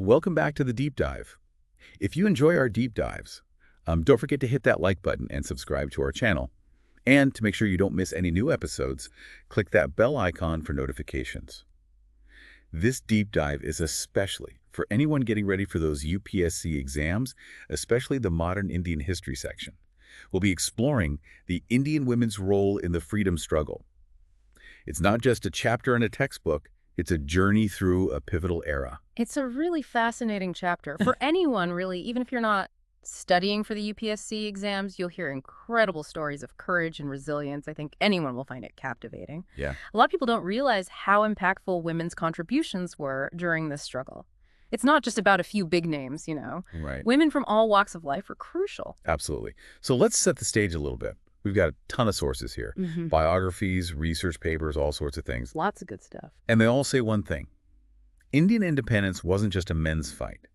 Welcome back to the Deep Dive. If you enjoy our deep dives, don't forget to hit that like button and subscribe to our channel. And to make sure you don't miss any new episodes, click that bell icon for notifications. This deep dive is especially for anyone getting ready for those UPSC exams, especially the Modern Indian History section. We'll be exploring the Indian women's role in the freedom struggle. It's not just a chapter in a textbook, it's a journey through a pivotal era. It's a really fascinating chapter. For anyone, really, even if you're not studying for the UPSC exams, you'll hear incredible stories of courage and resilience. I think anyone will find it captivating. Yeah. A lot of people don't realize how impactful women's contributions were during this struggle. It's not just about a few big names, you know. Right. Women from all walks of life were crucial. Absolutely. So let's set the stage a little bit. We've got a ton of sources here. Biographies, research papers, all sorts of things. Lots of good stuff. And they all say one thing. Indian independence wasn't just a men's fight.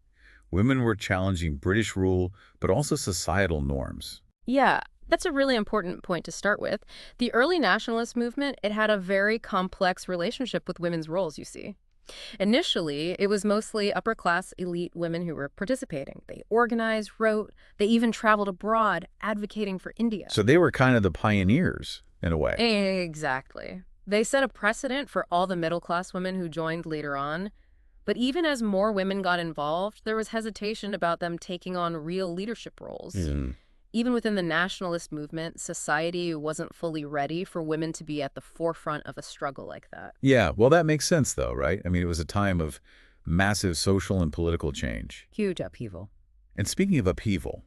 Women were challenging British rule, but also societal norms. Yeah, that's a really important point to start with. The early nationalist movement, it had a very complex relationship with women's roles, you see. Initially, it was mostly upper-class elite women who were participating. They organized, wrote, they even traveled abroad advocating for India. So they were kind of the pioneers, in a way. Exactly. They set a precedent for all the middle-class women who joined later on. But even as more women got involved, there was hesitation about them taking on real leadership roles. Even within the nationalist movement, society wasn't fully ready for women to be at the forefront of a struggle like that. Yeah, well, that makes sense, though, right? I mean, it was a time of massive social and political change. Huge upheaval. And speaking of upheaval,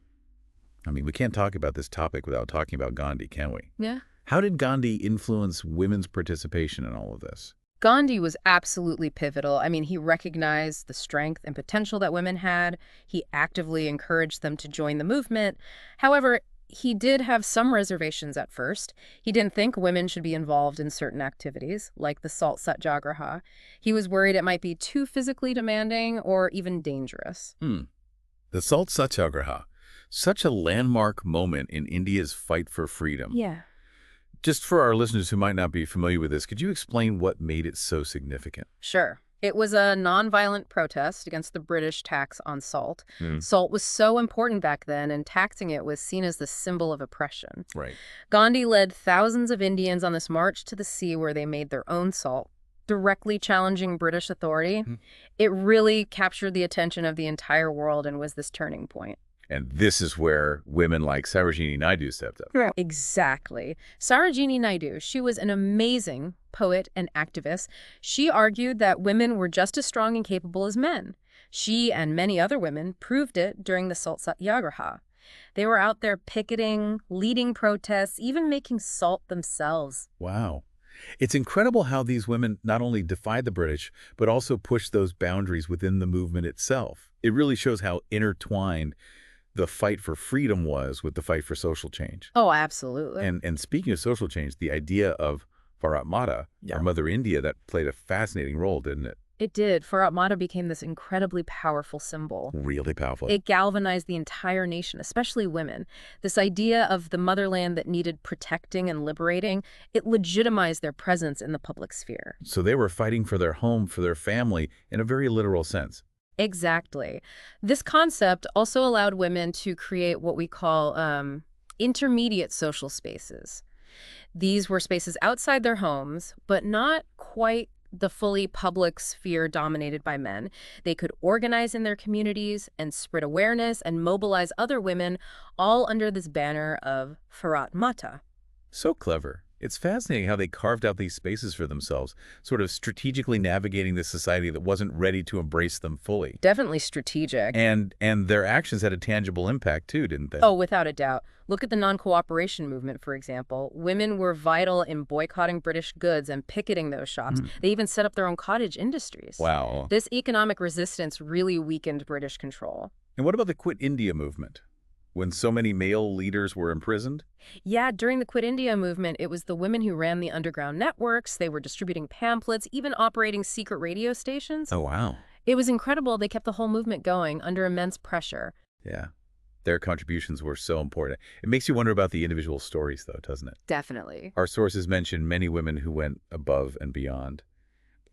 I mean, we can't talk about this topic without talking about Gandhi, can we? Yeah. How did Gandhi influence women's participation in all of this? Gandhi was absolutely pivotal. I mean, he recognized the strength and potential that women had. He actively encouraged them to join the movement. However, he did have some reservations at first. He didn't think women should be involved in certain activities, like the salt satyagraha. He was worried it might be too physically demanding or even dangerous. The salt satyagraha, such a landmark moment in India's fight for freedom. Yeah. Just for our listeners who might not be familiar with this, could you explain what made it so significant? Sure. It was a nonviolent protest against the British tax on salt. Salt was so important back then, and taxing it was seen as the symbol of oppression. Right. Gandhi led thousands of Indians on this march to the sea where they made their own salt, directly challenging British authority. It really captured the attention of the entire world and was this turning point. And this is where women like Sarojini Naidu stepped up. Right. Exactly. Sarojini Naidu, she was an amazing poet and activist. She argued that women were just as strong and capable as men. She and many other women proved it during the Salt Satyagraha. They were out there picketing, leading protests, even making salt themselves. Wow. It's incredible how these women not only defied the British, but also pushed those boundaries within the movement itself. It really shows how intertwined the fight for freedom was with the fight for social change. Oh, absolutely. And speaking of social change, the idea of Bharat Mata, our Mother India, that played a fascinating role, didn't it? It did. Bharat Mata became this incredibly powerful symbol. Really powerful. It galvanized the entire nation, especially women. This idea of the motherland that needed protecting and liberating, it legitimized their presence in the public sphere. So they were fighting for their home, for their family, in a very literal sense. Exactly. This concept also allowed women to create what we call intermediate social spaces. These were spaces outside their homes, but not quite the fully public sphere dominated by men. They could organize in their communities and spread awareness and mobilize other women, all under this banner of Bharat Mata. So clever. It's fascinating how they carved out these spaces for themselves, sort of strategically navigating the society that wasn't ready to embrace them fully. Definitely strategic. And their actions had a tangible impact too, didn't they? Oh, without a doubt. Look at the non-cooperation movement, for example. Women were vital in boycotting British goods and picketing those shops. They even set up their own cottage industries. Wow. This economic resistance really weakened British control. And what about the Quit India movement? When so many male leaders were imprisoned? Yeah, during the Quit India movement, it was the women who ran the underground networks. They were distributing pamphlets, even operating secret radio stations. Oh, wow. It was incredible. They kept the whole movement going under immense pressure. Yeah. Their contributions were so important. It makes you wonder about the individual stories, though, doesn't it? Definitely. Our sources mention many women who went above and beyond.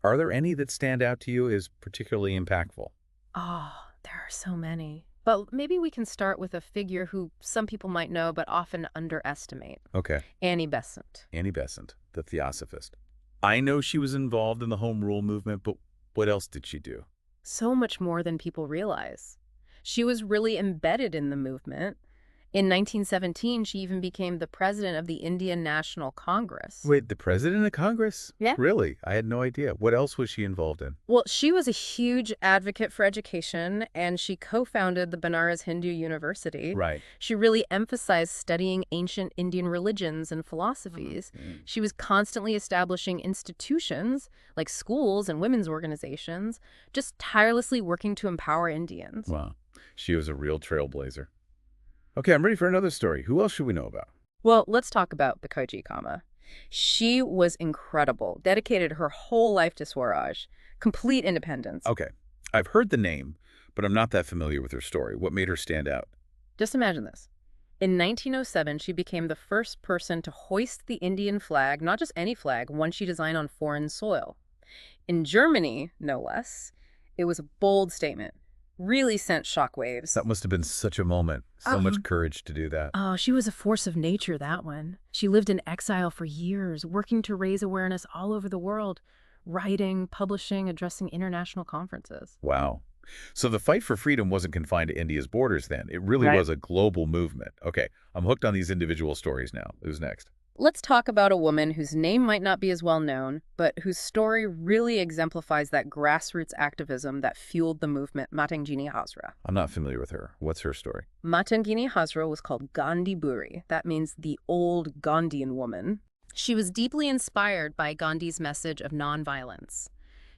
Are there any that stand out to you as particularly impactful? Oh, there are so many. But maybe we can start with a figure who some people might know but often underestimate. Okay. Annie Besant. Annie Besant, the Theosophist. I know she was involved in the Home Rule movement, but what else did she do? So much more than people realize. She was really embedded in the movement. In 1917, she even became the president of the Indian National Congress. Wait, the president of Congress? Yeah. Really? I had no idea. What else was she involved in? Well, she was a huge advocate for education, and she co-founded the Banaras Hindu University. Right. She really emphasized studying ancient Indian religions and philosophies. She was constantly establishing institutions like schools and women's organizations, just tirelessly working to empower Indians. Wow. She was a real trailblazer. Okay, I'm ready for another story. Who else should we know about? Well, let's talk about Bikoji Kama. She was incredible, dedicated her whole life to Swaraj, complete independence. Okay. I've heard the name, but I'm not that familiar with her story. What made her stand out? Just imagine this. In 1907, she became the first person to hoist the Indian flag, not just any flag, one she designed on foreign soil. In Germany, no less, it was a bold statement. Really sent shockwaves. That must have been such a moment. So much courage to do that. Oh, she was a force of nature, that one. She lived in exile for years, working to raise awareness all over the world, writing, publishing, addressing international conferences. Wow. So the fight for freedom wasn't confined to India's borders then. It really Right. was a global movement. Okay, I'm hooked on these individual stories now. Who's next? Let's talk about a woman whose name might not be as well known, but whose story really exemplifies that grassroots activism that fueled the movement, Matangini Hazra. I'm not familiar with her. What's her story? Matangini Hazra was called Gandhi Buri. That means the old Gandhian woman. She was deeply inspired by Gandhi's message of nonviolence.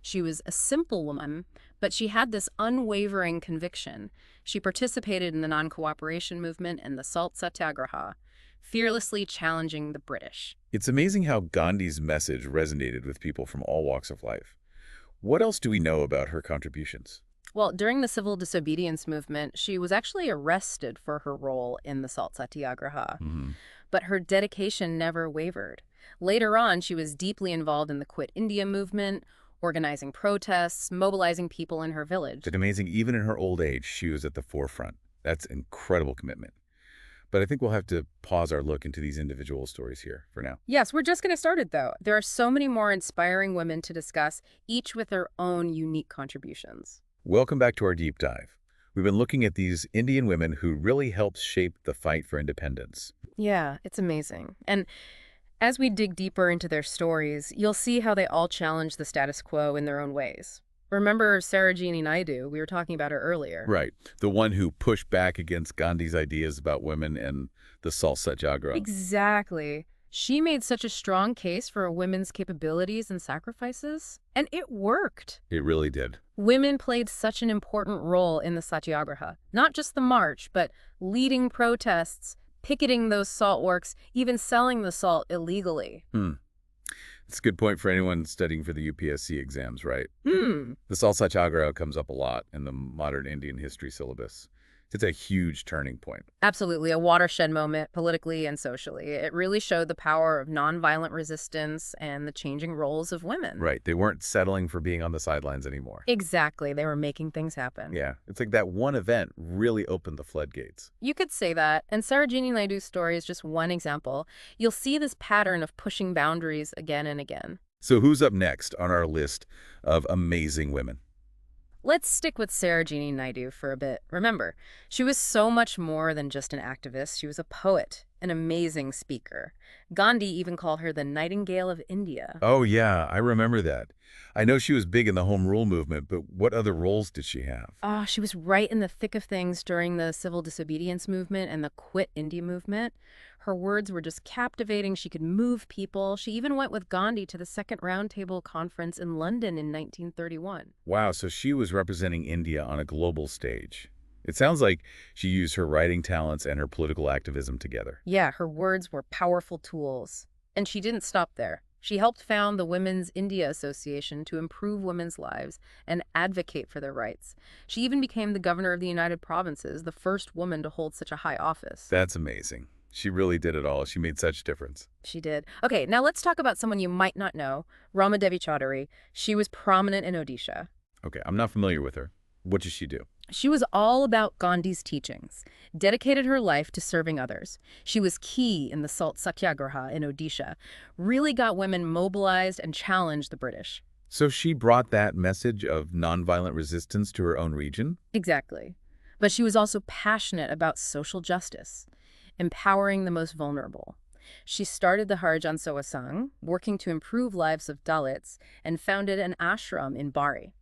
She was a simple woman, but she had this unwavering conviction. She participated in the non-cooperation movement and the Salt Satyagraha, fearlessly challenging the British. It's amazing how Gandhi's message resonated with people from all walks of life. What else do we know about her contributions? Well, during the civil disobedience movement, she was actually arrested for her role in the Salt Satyagraha. But her dedication never wavered. Later on, she was deeply involved in the Quit India movement, organizing protests, mobilizing people in her village. It's amazing, even in her old age, she was at the forefront. That's incredible commitment. But I think we'll have to pause our look into these individual stories here for now. Yes, we're just getting started, though. There are so many more inspiring women to discuss, each with their own unique contributions. Welcome back to our deep dive. We've been looking at these Indian women who really helped shape the fight for independence. Yeah, it's amazing. And as we dig deeper into their stories, you'll see how they all challenge the status quo in their own ways. Remember Sarojini Naidu? We were talking about her earlier. Right. The one who pushed back against Gandhi's ideas about women and the Salt Satyagraha. Exactly. She made such a strong case for women's capabilities and sacrifices, and it worked. It really did. Women played such an important role in the Satyagraha, not just the march, but leading protests, picketing those salt works, even selling the salt illegally. It's a good point for anyone studying for the UPSC exams, right? Hmm. The Salt Satyagraha comes up a lot in the Modern Indian History syllabus. It's a huge turning point. Absolutely, a watershed moment politically and socially. It really showed the power of nonviolent resistance and the changing roles of women. Right. They weren't settling for being on the sidelines anymore. Exactly. They were making things happen. Yeah. It's like that one event really opened the floodgates. You could say that, and Sarojini Naidu's story is just one example. You'll see this pattern of pushing boundaries again and again. So who's up next on our list of amazing women? Let's stick with Sarojini Naidu for a bit. Remember, she was so much more than just an activist. She was a poet, an amazing speaker. Gandhi even called her the Nightingale of India. Oh, yeah, I remember that. I know she was big in the Home Rule movement, but what other roles did she have? She was right in the thick of things during the civil disobedience movement and the Quit India movement. Her words were just captivating. She could move people. She even went with Gandhi to the Second Roundtable Conference in London in 1931. Wow, so she was representing India on a global stage. It sounds like she used her writing talents and her political activism together. Yeah, her words were powerful tools. And she didn't stop there. She helped found the Women's India Association to improve women's lives and advocate for their rights. She even became the governor of the United Provinces, the first woman to hold such a high office. That's amazing. She really did it all. She made such difference. She did. Okay, now let's talk about someone you might not know, Rama Devi Chaudhary. She was prominent in Odisha. Okay, I'm not familiar with her. What did she do? She was all about Gandhi's teachings, dedicated her life to serving others. She was key in the salt satyagraha in Odisha, really got women mobilized and challenged the British. So she brought that message of nonviolent resistance to her own region? Exactly. But she was also passionate about social justice, empowering the most vulnerable. She started the Harijan Seva Sangh, working to improve lives of Dalits, and founded an ashram in Bari.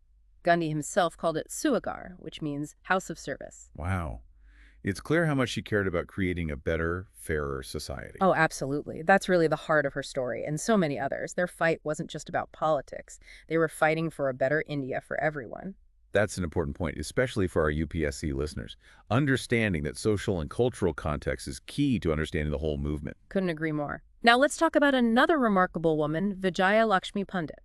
Gandhi himself called it Suagar, which means house of service. Wow. It's clear how much she cared about creating a better, fairer society. Oh, absolutely. That's really the heart of her story, and so many others. Their fight wasn't just about politics. They were fighting for a better India for everyone. That's an important point, especially for our UPSC listeners. Understanding that social and cultural context is key to understanding the whole movement. Couldn't agree more. Now let's talk about another remarkable woman, Vijaya Lakshmi Pandit.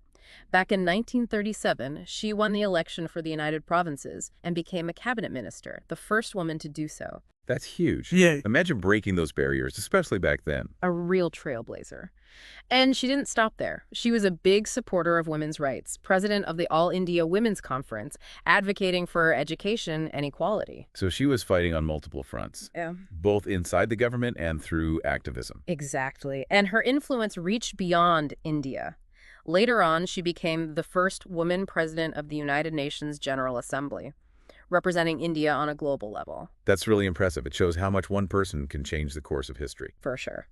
Back in 1937, she won the election for the United Provinces and became a cabinet minister, the first woman to do so. That's huge. Yeah. Imagine breaking those barriers, especially back then. A real trailblazer. And she didn't stop there. She was a big supporter of women's rights, president of the All India Women's Conference, advocating for education and equality. So she was fighting on multiple fronts, Yeah. both inside the government and through activism. Exactly. And her influence reached beyond India. Later on, she became the first woman president of the United Nations General Assembly, representing India on a global level. That's really impressive. It shows how much one person can change the course of history. For sure.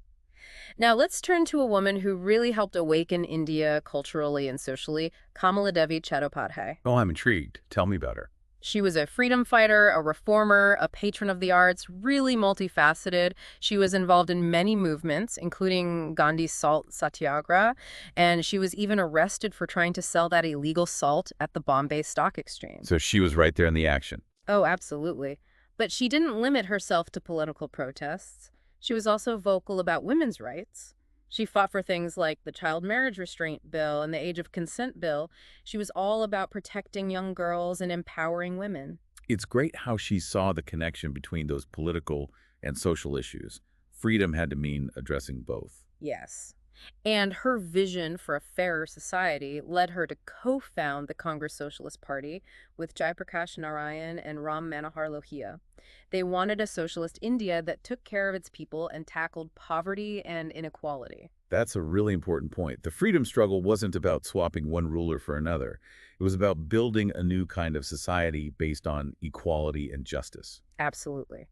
Now let's turn to a woman who really helped awaken India culturally and socially, Kamaladevi Chattopadhyay. Oh, I'm intrigued. Tell me about her. She was a freedom fighter, a reformer, a patron of the arts, really multifaceted. She was involved in many movements, including Gandhi's salt satyagraha, and she was even arrested for trying to sell that illegal salt at the Bombay Stock Exchange. So she was right there in the action. Oh, absolutely. But she didn't limit herself to political protests. She was also vocal about women's rights. She fought for things like the Child Marriage Restraint Bill and the Age of Consent Bill. She was all about protecting young girls and empowering women. It's great how she saw the connection between those political and social issues. Freedom had to mean addressing both. Yes. And her vision for a fairer society led her to co-found the Congress Socialist Party with Jayaprakash Narayan and Ram Manohar Lohia. They wanted a socialist India that took care of its people and tackled poverty and inequality. That's a really important point. The freedom struggle wasn't about swapping one ruler for another. It was about building a new kind of society based on equality and justice. Absolutely.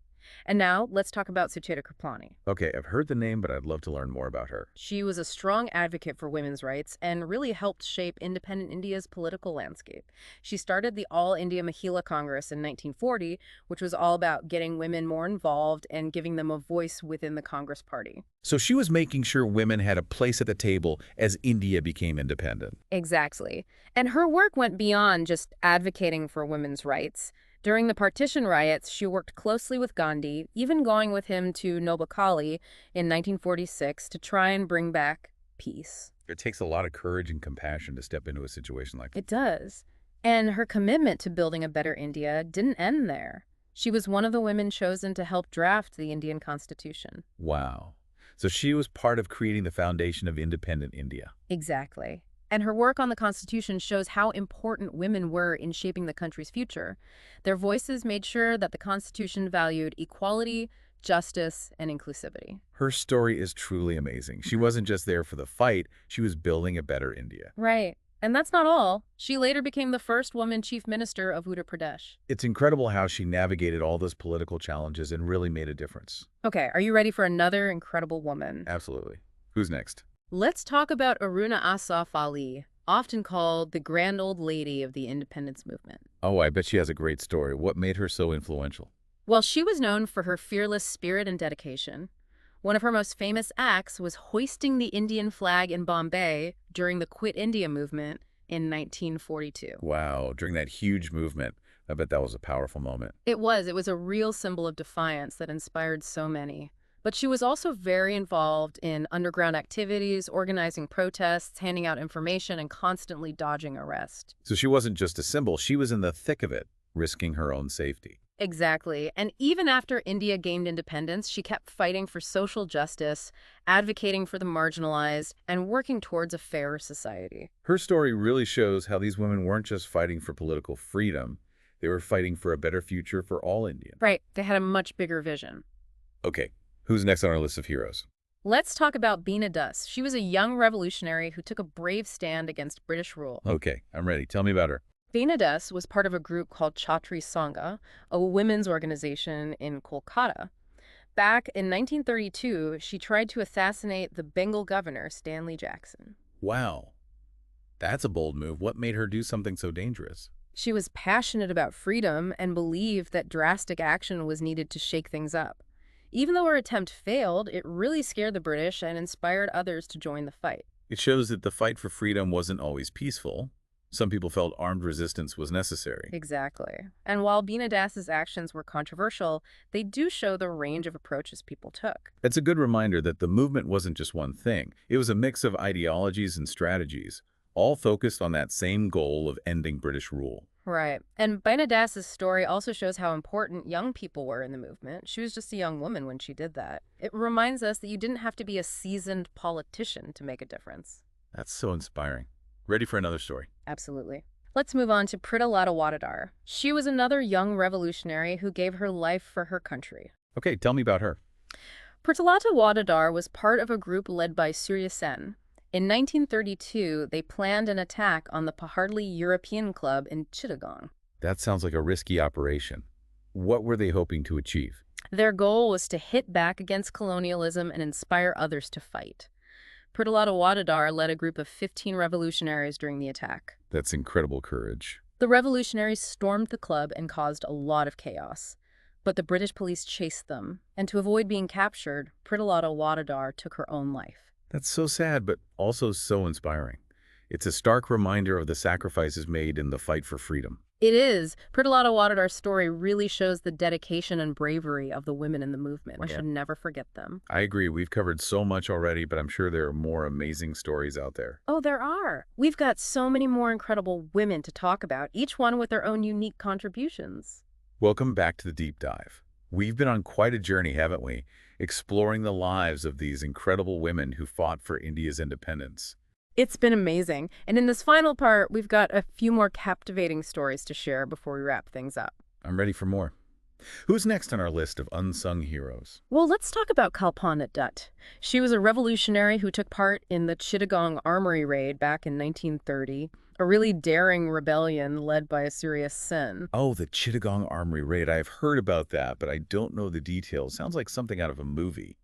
And now let's talk about Sucheta Kripalani. Okay, I've heard the name, but I'd love to learn more about her. She was a strong advocate for women's rights and really helped shape independent India's political landscape. She started the All India Mahila Congress in 1940, which was all about getting women more involved and giving them a voice within the Congress Party. So she was making sure women had a place at the table as India became independent. Exactly. And her work went beyond just advocating for women's rights. During the partition riots, she worked closely with Gandhi, even going with him to Nobakhali in 1946 to try and bring back peace. It takes a lot of courage and compassion to step into a situation like that. It does. And her commitment to building a better India didn't end there. She was one of the women chosen to help draft the Indian Constitution. Wow. So she was part of creating the foundation of independent India. Exactly. And her work on the Constitution shows how important women were in shaping the country's future. Their voices made sure that the Constitution valued equality, justice, and inclusivity. Her story is truly amazing. She wasn't just there for the fight, she was building a better India. Right. And that's not all. She later became the first woman chief minister of Uttar Pradesh. It's incredible how she navigated all those political challenges and really made a difference. Okay, are you ready for another incredible woman? Absolutely. Who's next? Let's talk about Aruna Asaf Ali, often called the Grand Old Lady of the independence movement. Oh, I bet she has a great story. What made her so influential? Well, she was known for her fearless spirit and dedication. One of her most famous acts was hoisting the Indian flag in Bombay during the Quit India movement in 1942. Wow, during that huge movement. I bet that was a powerful moment. It was a real symbol of defiance that inspired so many. But she was also very involved in underground activities, organizing protests, handing out information, and constantly dodging arrest. So she wasn't just a symbol, she was in the thick of it, risking her own safety. Exactly. And even after India gained independence, she kept fighting for social justice, advocating for the marginalized, and working towards a fairer society. Her story really shows how these women weren't just fighting for political freedom, They were fighting for a better future for all Indians. Right, they had a much bigger vision. Okay, who's next on our list of heroes? Let's talk about Bina Dus. She was a young revolutionary who took a brave stand against British rule. Okay, I'm ready. Tell me about her. Bina Dus was part of a group called Chhatri Sangha, a women's organization in Kolkata. Back in 1932, she tried to assassinate the Bengal governor, Stanley Jackson. Wow, that's a bold move. What made her do something so dangerous? She was passionate about freedom and believed that drastic action was needed to shake things up. Even though her attempt failed, it really scared the British and inspired others to join the fight. It shows that the fight for freedom wasn't always peaceful. Some people felt armed resistance was necessary. Exactly. And while Bina Das's actions were controversial, they do show the range of approaches people took. It's a good reminder that the movement wasn't just one thing. It was a mix of ideologies and strategies, all focused on that same goal of ending British rule. Right. And Bina Das's story also shows how important young people were in the movement. She was just a young woman when she did that. It reminds us that you didn't have to be a seasoned politician to make a difference. That's so inspiring. Ready for another story? Absolutely. Let's move on to Prithalata Wadadar. She was another young revolutionary who gave her life for her country. Okay, tell me about her. Prithalata Wadadar was part of a group led by Surya Sen. In 1932, they planned an attack on the Pahardli European Club in Chittagong. That sounds like a risky operation. What were they hoping to achieve? Their goal was to hit back against colonialism and inspire others to fight. Prithalata Wadadar led a group of 15 revolutionaries during the attack. That's incredible courage. The revolutionaries stormed the club and caused a lot of chaos. But the British police chased them, and to avoid being captured, Prithalata Wadadar took her own life. That's so sad, but also so inspiring. It's a stark reminder of the sacrifices made in the fight for freedom. It is. Prithalata Wadadar's story really shows the dedication and bravery of the women in the movement. We should never forget them. I agree. We've covered so much already, but I'm sure there are more amazing stories out there. Oh, there are. We've got so many more incredible women to talk about, each one with their own unique contributions. Welcome back to the Deep Dive. We've been on quite a journey, haven't we? Exploring the lives of these incredible women who fought for India's independence. It's been amazing. And in this final part, we've got a few more captivating stories to share before we wrap things up. I'm ready for more. Who's next on our list of unsung heroes? Well, let's talk about Kalpana Dutt. She was a revolutionary who took part in the Chittagong Armory raid back in 1930, a really daring rebellion led by Surya Sen. Oh, the Chittagong Armory raid. I've heard about that, but I don't know the details. Sounds like something out of a movie.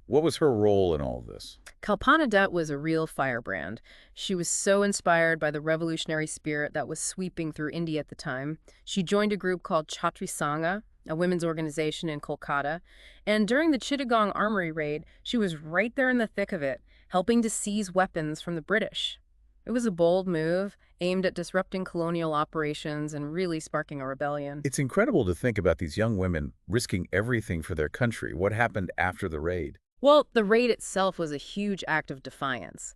What was her role in all of this? Kalpana Dutt was a real firebrand. She was so inspired by the revolutionary spirit that was sweeping through India at the time. She joined a group called Chhatri Sangha, a women's organization in Kolkata. And during the Chittagong Armory raid, she was right there in the thick of it, helping to seize weapons from the British. It was a bold move, aimed at disrupting colonial operations and really sparking a rebellion. It's incredible to think about these young women risking everything for their country. What happened after the raid? Well, the raid itself was a huge act of defiance,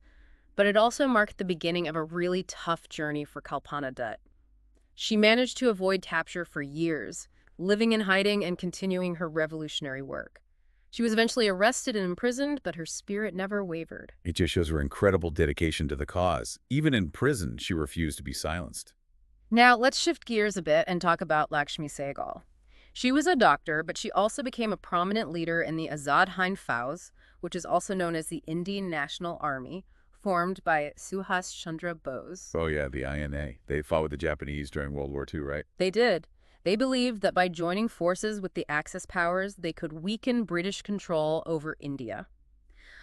but it also marked the beginning of a really tough journey for Kalpana Dutt. She managed to avoid capture for years, living in hiding and continuing her revolutionary work. She was eventually arrested and imprisoned, but her spirit never wavered. It just shows her incredible dedication to the cause. Even in prison, she refused to be silenced. Now, let's shift gears a bit and talk about Lakshmi Sehgal. She was a doctor, but she also became a prominent leader in the Azad Hind Fauj, which is also known as the Indian National Army, formed by Subhash Chandra Bose. Oh yeah, the INA. They fought with the Japanese during World War II, right? They did. They believed that by joining forces with the Axis powers, they could weaken British control over India.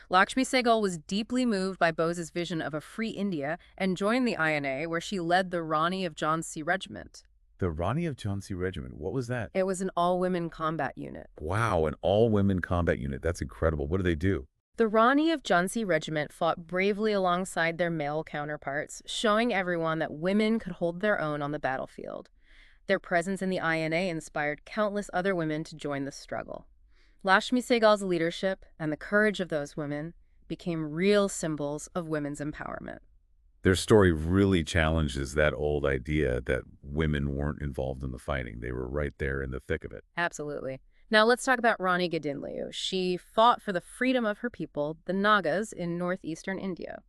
Lakshmi Sehgal was deeply moved by Bose's vision of a free India and joined the INA, where she led the Rani of Jhansi Regiment. The Rani of Jhansi Regiment, what was that? It was an all-women combat unit. Wow, an all-women combat unit. That's incredible. What do they do? The Rani of Jhansi Regiment fought bravely alongside their male counterparts, showing everyone that women could hold their own on the battlefield. Their presence in the INA inspired countless other women to join the struggle. Lakshmi Sehgal's leadership and the courage of those women became real symbols of women's empowerment. Their story really challenges that old idea that women weren't involved in the fighting. They were right there in the thick of it. Absolutely. Now let's talk about Rani Gadinliu. She fought for the freedom of her people, the Nagas, in northeastern India.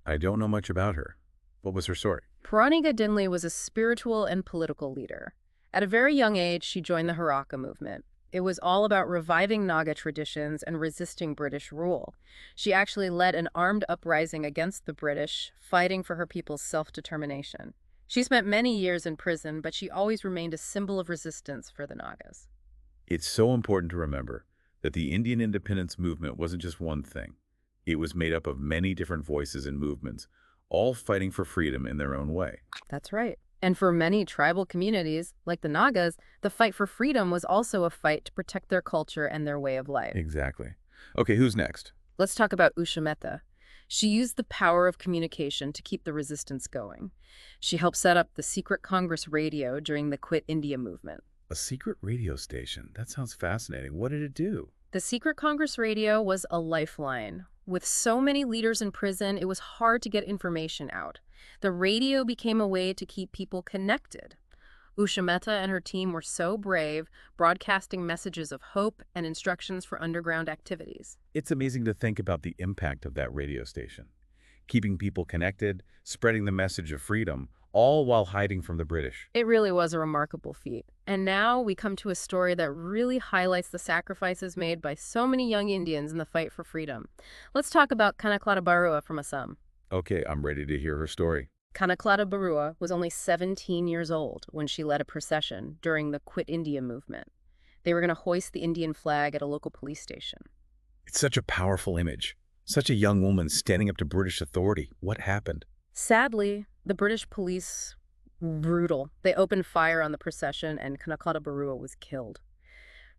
I don't know much about her. What was her story? Rani Gadinliu was a spiritual and political leader. At a very young age, she joined the Haraka movement. It was all about reviving Naga traditions and resisting British rule. She actually led an armed uprising against the British, fighting for her people's self-determination. She spent many years in prison, but she always remained a symbol of resistance for the Nagas. It's so important to remember that the Indian independence movement wasn't just one thing. It was made up of many different voices and movements, all fighting for freedom in their own way. That's right. And for many tribal communities, like the Nagas, the fight for freedom was also a fight to protect their culture and their way of life. Exactly. Okay, who's next? Let's talk about Usha Mehta. She used the power of communication to keep the resistance going. She helped set up the Secret Congress radio during the Quit India movement. A secret radio station. That sounds fascinating. What did it do? The Secret Congress radio was a lifeline. With so many leaders in prison, it was hard to get information out. The radio became a way to keep people connected. Usha Mehta and her team were so brave, broadcasting messages of hope and instructions for underground activities. It's amazing to think about the impact of that radio station. Keeping people connected, spreading the message of freedom, all while hiding from the British. It really was a remarkable feat. And now we come to a story that really highlights the sacrifices made by so many young Indians in the fight for freedom. Let's talk about Kanaklata Barua from Assam. Okay, I'm ready to hear her story. Kanaklata Barua was only 17 years old when she led a procession during the Quit India movement. They were going to hoist the Indian flag at a local police station. It's such a powerful image. Such a young woman standing up to British authority. What happened? Sadly, the British police were brutal. They opened fire on the procession and Kanaklata Barua was killed.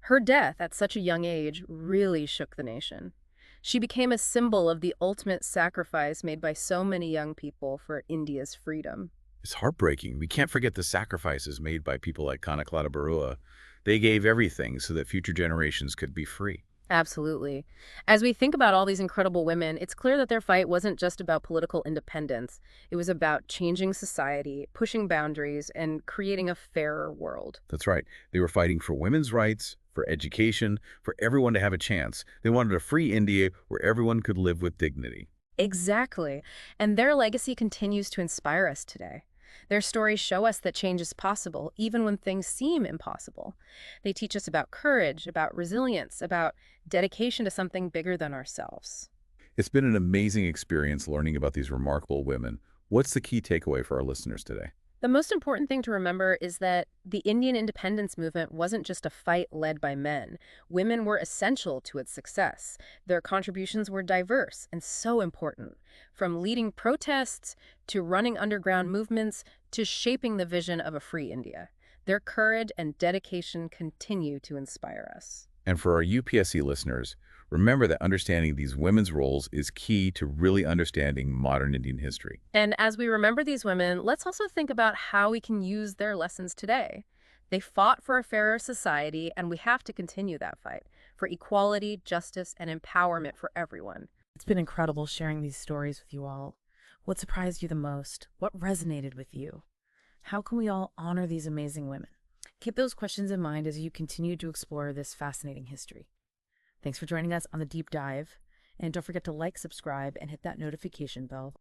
Her death at such a young age really shook the nation. She became a symbol of the ultimate sacrifice made by so many young people for India's freedom. It's heartbreaking. We can't forget the sacrifices made by people like Kanaklata Barua. They gave everything so that future generations could be free. Absolutely. As we think about all these incredible women, it's clear that their fight wasn't just about political independence. It was about changing society, pushing boundaries, and creating a fairer world. That's right. They were fighting for women's rights, for education, for everyone to have a chance. They wanted a free India where everyone could live with dignity. Exactly. And their legacy continues to inspire us today. Their stories show us that change is possible, even when things seem impossible. They teach us about courage, about resilience, about dedication to something bigger than ourselves. It's been an amazing experience learning about these remarkable women. What's the key takeaway for our listeners today? The most important thing to remember is that the Indian independence movement wasn't just a fight led by men. Women were essential to its success. Their contributions were diverse and so important, from leading protests to running underground movements to shaping the vision of a free India. Their courage and dedication continue to inspire us. And for our UPSC listeners, remember that understanding these women's roles is key to really understanding modern Indian history. And as we remember these women, let's also think about how we can use their lessons today. They fought for a fairer society, and we have to continue that fight for equality, justice, and empowerment for everyone. It's been incredible sharing these stories with you all. What surprised you the most? What resonated with you? How can we all honor these amazing women? Keep those questions in mind as you continue to explore this fascinating history. Thanks for joining us on the deep dive, and don't forget to like, subscribe, and hit that notification bell